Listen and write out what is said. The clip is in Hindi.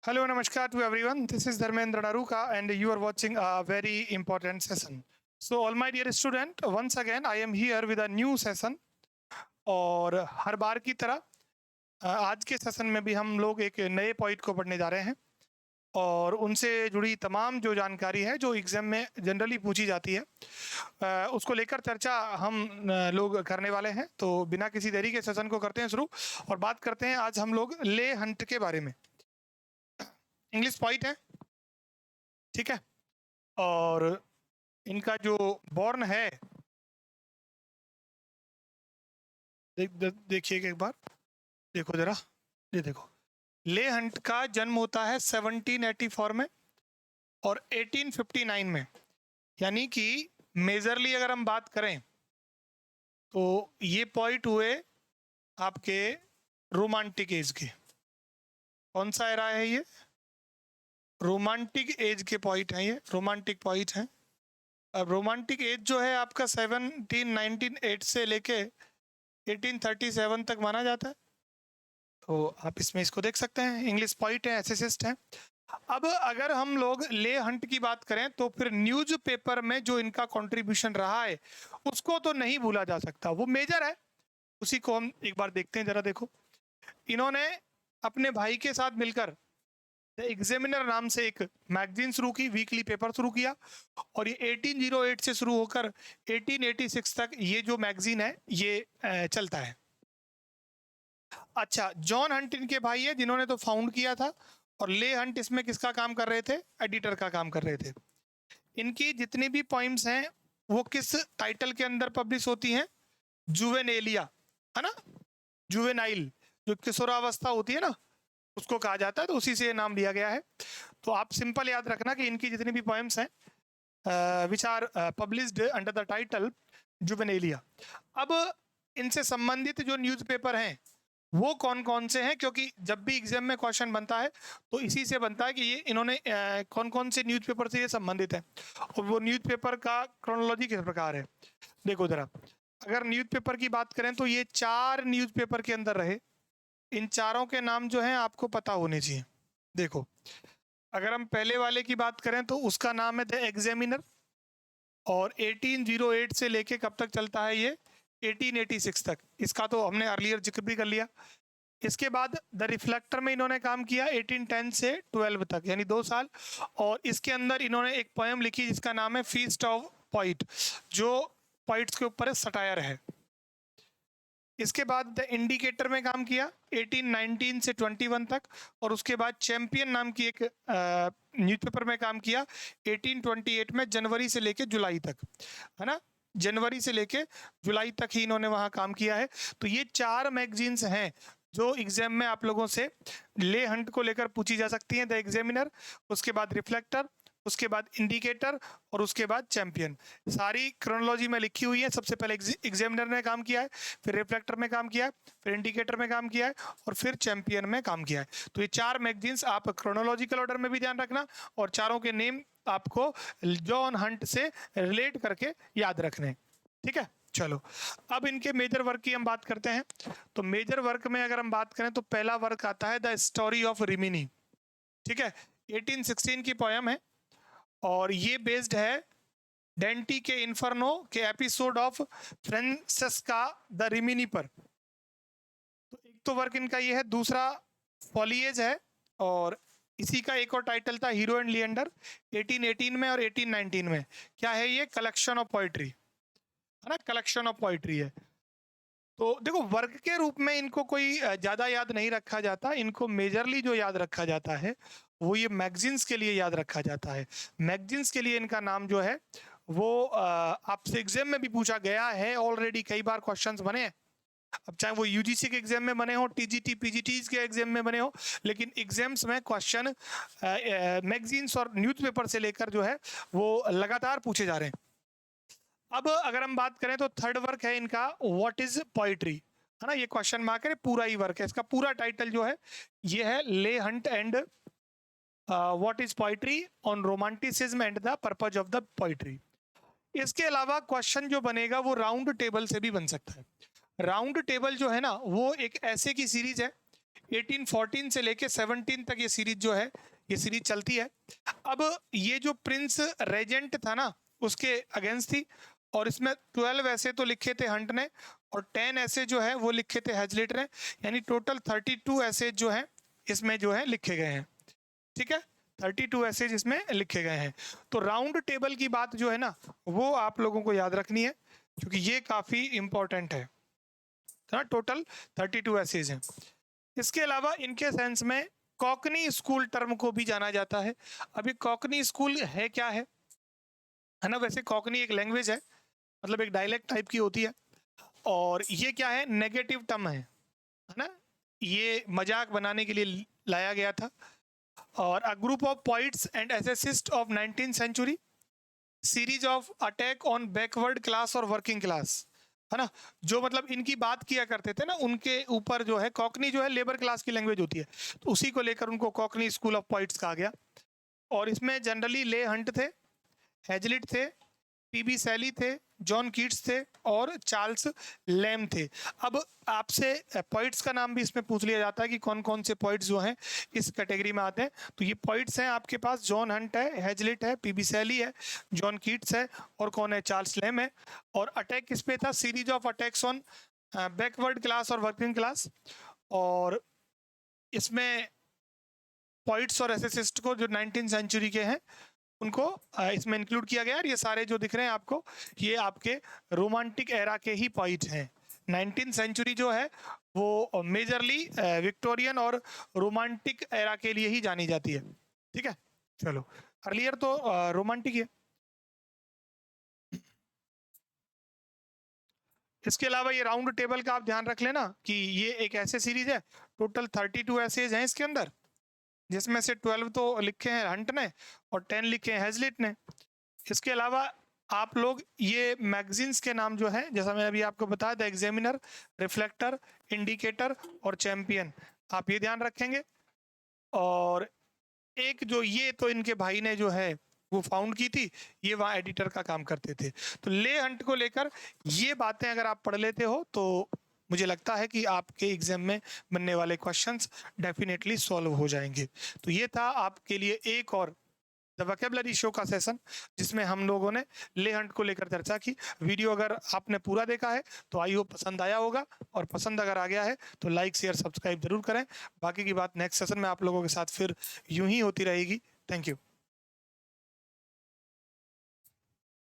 Hello, namaskar to everyone. This is Dharmendra Naruka, and you are watching a very important session. So, all my dear student, once again, I am here with a new session. और हर बार की तरह आज के सेशन में भी हम लोग एक नए पॉइंट को पढ़ने जा रहे हैं और उनसे जुड़ी तमाम जो जानकारी है जो एग्जाम में जनरली पूछी जाती है उसको लेकर चर्चा हम लोग करने वाले हैं। तो बिना किसी देरी के सेशन को करते हैं शुरू और बात करते हैं आज हम लोग ले हंट के बारे में। इंग्लिश पॉइंट है, ठीक है, और इनका जो बॉर्न है देखिए एक बार देखो जरा, ये देखो, ले हंट का जन्म होता है 1784 में और 1859 में, यानी कि मेजरली अगर हम बात करें तो ये पॉइंट हुए आपके रोमांटिक एज के। कौन सा एरा है ये? रोमांटिक एज के पॉइंट हैं, ये रोमांटिक पॉइंट हैं। अब रोमांटिक एज जो है आपका 1798 से लेके 1837 तक माना जाता है। तो आप इसमें इसको देख सकते हैं, इंग्लिश पॉइंट है, एसेसिस्ट है। अब अगर हम लोग ले हंट की बात करें तो फिर न्यूज़पेपर में जो इनका कंट्रीब्यूशन रहा है उसको तो नहीं भूला जा सकता, वो मेजर है। उसी को हम एक बार देखते हैं, जरा देखो। इन्होंने अपने भाई के साथ मिलकर द एग्जामिनर नाम से एक मैगजीन शुरू की, वीकली पेपर शुरू किया और ये 1808 से शुरू होकर 1886 तक ये जो मैगजीन है ये चलता है। अच्छा, जॉन हंट इनके भाई है जिन्होंने तो फाउंड किया था और ले हंट इसमें किसका काम कर रहे थे? एडिटर का काम कर रहे थे। इनकी जितनी भी पोइम्स हैं वो किस टाइटल के अंदर पब्लिश होती हैं? जुवेनेलिया, है ना, जुवेनाइल, जो किशोरावस्था होती है ना उसको कहा जाता है, तो उसी से ये नाम लिया गया है। तो आप सिंपल याद रखना कि इनकी जितनी भी पोएम्स हैं which are published under the title Juvenilia. अब इनसे संबंधित जो न्यूज़पेपर हैं वो कौन कौन से हैं, क्योंकि जब भी एग्जाम में क्वेश्चन बनता है तो इसी से बनता है कि ये इन्होंने कौन कौन से न्यूज़पेपर से ये संबंधित है और वो न्यूज़पेपर का क्रोनोलॉजी किस प्रकार है। देखो जरा, अगर न्यूज़पेपर की बात करें तो ये 4 न्यूज़पेपर के अंदर रहे। इन चारों के नाम जो हैं आपको पता होने चाहिए। देखो, अगर हम पहले वाले की बात करें तो उसका नाम है द एग्जामिनर और 1808 से लेके कब तक चलता है ये? 1886 तक। इसका तो हमने अर्लियर जिक्र भी कर लिया। इसके बाद द रिफ्लेक्टर में इन्होंने काम किया 1810 से 12 तक, यानी 2 साल। और इसके अंदर इन्होंने एक पोएम लिखी जिसका नाम है फीस्ट ऑफ पॉइंट, जो पॉइंट्स के ऊपर सटायर है। इसके बाद द इंडिकेटर में काम किया 1819 से 21 तक और उसके बाद चैंपियन नाम की एक न्यूज़पेपर में काम किया 1828 में, जनवरी से लेके जुलाई तक, है ना, जनवरी से लेके जुलाई तक ही इन्होंने वहां काम किया है। तो ये 4 मैगजीन्स हैं जो एग्जाम में आप लोगों से ले हंट को लेकर पूछी जा सकती हैं। द एग्जामिनर, उसके बाद रिफ्लेक्टर, उसके बाद इंडिकेटर और उसके बाद चैंपियन। सारी क्रोनोलॉजी में लिखी हुई है। सबसे पहले एग्जामिनर ने काम किया है, फिर रिफ्लेक्टर में काम किया है, फिर इंडिकेटर में काम किया है और फिर चैंपियन में काम किया है। तो ये 4 मैगजीन्स आप क्रोनोलॉजिकल ऑर्डर में भी ध्यान रखना और चारों के नेम आपको जॉन हंट से रिलेट करके याद रखने, ठीक है। चलो, अब इनके मेजर वर्क की हम बात करते हैं। तो मेजर वर्क में अगर हम बात करें तो पहला वर्क आता है द स्टोरी ऑफ रिमिनी, ठीक है, 1816 की पोयम है और ये बेस्ड है डेंटी के इन्फर्नो के episode of Francesca the Rimini पर। तो एक तो वर्क इनका ये है, दूसरा फॉलिएज है और इसी का एक और टाइटल था हीरो एंड लिएंडर 1818 में और 1819 में। क्या है ये? कलेक्शन ऑफ पोइट्री, है ना, कलेक्शन ऑफ पोइट्री है। तो देखो, वर्क के रूप में इनको कोई ज़्यादा याद नहीं रखा जाता। इनको मेजरली जो याद रखा जाता है वो ये मैगजीन्स के लिए याद रखा जाता है। मैगजीन्स के लिए इनका नाम जो है वो आपसे एग्जाम में भी पूछा गया है ऑलरेडी, कई बार क्वेश्चंस बने हैं। अब चाहे वो यूजीसी के एग्जाम में बने हो, टीजीटी पीजीटीज के एग्जाम में बने हो, लेकिन एग्जाम्स में क्वेश्चन मैगजीन्स और न्यूज़पेपर से लेकर जो है वो लगातार पूछे जा रहे हैं। अब अगर हम बात करें तो थर्ड वर्क है इनका व्हाट इज पोइट्री, है ना, ये क्वेश्चन मार्क है, पूरा ही वर्क है। इसका पूरा टाइटल जो है ये है ले Hunt and what is poetry on romanticism and the purpose of the poetry. इसके अलावा क्वेश्चन जो बनेगा वो राउंड टेबल से भी बन सकता है। राउंड टेबल जो है ना वो एक ऐसे की सीरीज है, 1814 से लेके 17 तक ये सीरीज जो है, ये सीरीज चलती है। अब ये जो प्रिंस रेजेंट था ना, उसके अगेंस्ट थी, और इसमें 12 ऐसे तो लिखे थे हंट ने, और 10 ऐसे जो है वो लिखे थे हैजलिट ने, यानी टोटल 32 ऐसे जो है इसमें जो है लिखे गए हैं। ठीक है, 32 ऐसे इसमें लिखे गए हैं। तो राउंड टेबल की बात जो है ना, वो आप लोगों को याद रखनी है, क्योंकि ये काफी इंपॉर्टेंट है। टोटल 32 ऐसेज हैं। इसके अलावा इनके सेंस में कॉकनी स्कूल टर्म को भी जाना जाता है। अभी कॉकनी स्कूल है क्या है ना, वैसे कॉकनी एक लैंग्वेज है, मतलब एक डायलेक्ट टाइप की होती है, और ये क्या है, नेगेटिव टर्म है ना, ये मजाक बनाने के लिए लाया गया था। और a group of poets and essayists of 19th century, series of attack on backward class और वर्किंग क्लास, है ना, जो मतलब इनकी बात किया करते थे ना, उनके ऊपर जो है, कॉकनी जो है लेबर क्लास की लैंग्वेज होती है, तो उसी को लेकर उनको कॉकनी स्कूल ऑफ पोइट्स कहा गया। और इसमें जनरली ले हंट थे, हैजलिट थे, पीबी सैली थे, जॉन कीट्स थे, और चार्ल्स लैम थे। अब आपसे पॉइंट्स का नाम भी इसमें पूछ लिया जाता है कि कौन कौन से पॉइंट्स जो हैं इस कैटेगरी में आते हैं। तो ये पॉइंट्स हैं आपके पास, जॉन हंट है, हैजलिट है, पीबी सैली है, जॉन कीट्स है, और कौन है, चार्ल्स लैम है। और अटैक किस पे था, series of attacks on backward class और वर्किंग क्लास। और इसमें पॉइंट्स और एसेसिस्ट को जो 19th सेंचुरी के हैं उनको इसमें इंक्लूड किया गया। और ये सारे जो दिख रहे हैं आपको, ये आपके रोमांटिक एरा के ही पॉइंट हैं। 19th सेंचुरी जो है वो मेजरली विक्टोरियन और रोमांटिक एरा के लिए ही जानी जाती है। ठीक है, चलो, अर्लियर तो रोमांटिक है। इसके अलावा ये राउंड टेबल का आप ध्यान रख लेना कि ये एक ऐसे सीरीज है, टोटल 32 ऐसेज हैं इसके अंदर, जिसमें से 12 तो लिखे हैं हंट ने और 10 लिखे हैं हैजलिट ने। इसके अलावा आप लोग ये मैगजीन्स के नाम जो है, जैसा मैंने अभी आपको बताया था, एग्जामिनर, रिफ्लेक्टर, इंडिकेटर और चैंपियन, आप ये ध्यान रखेंगे। और एक जो ये तो इनके भाई ने जो है वो फाउंड की थी, ये वहाँ एडिटर का काम करते थे। तो ले हंट को लेकर ये बातें अगर आप पढ़ लेते हो तो मुझे लगता है कि आपके एग्जाम में बनने वाले क्वेश्चंस डेफिनेटली सॉल्व हो जाएंगे। तो ये था आपके लिए एक और द वोकैबुलरी शो का सेशन, जिसमें हम लोगों ने ले हंट को लेकर चर्चा की। वीडियो अगर आपने पूरा देखा है तो आई होप पसंद आया होगा, और पसंद अगर आ गया है तो लाइक शेयर सब्सक्राइब जरूर करें। बाकी की बात नेक्स्ट सेशन में आप लोगों के साथ फिर यूं ही होती रहेगी। Thank you.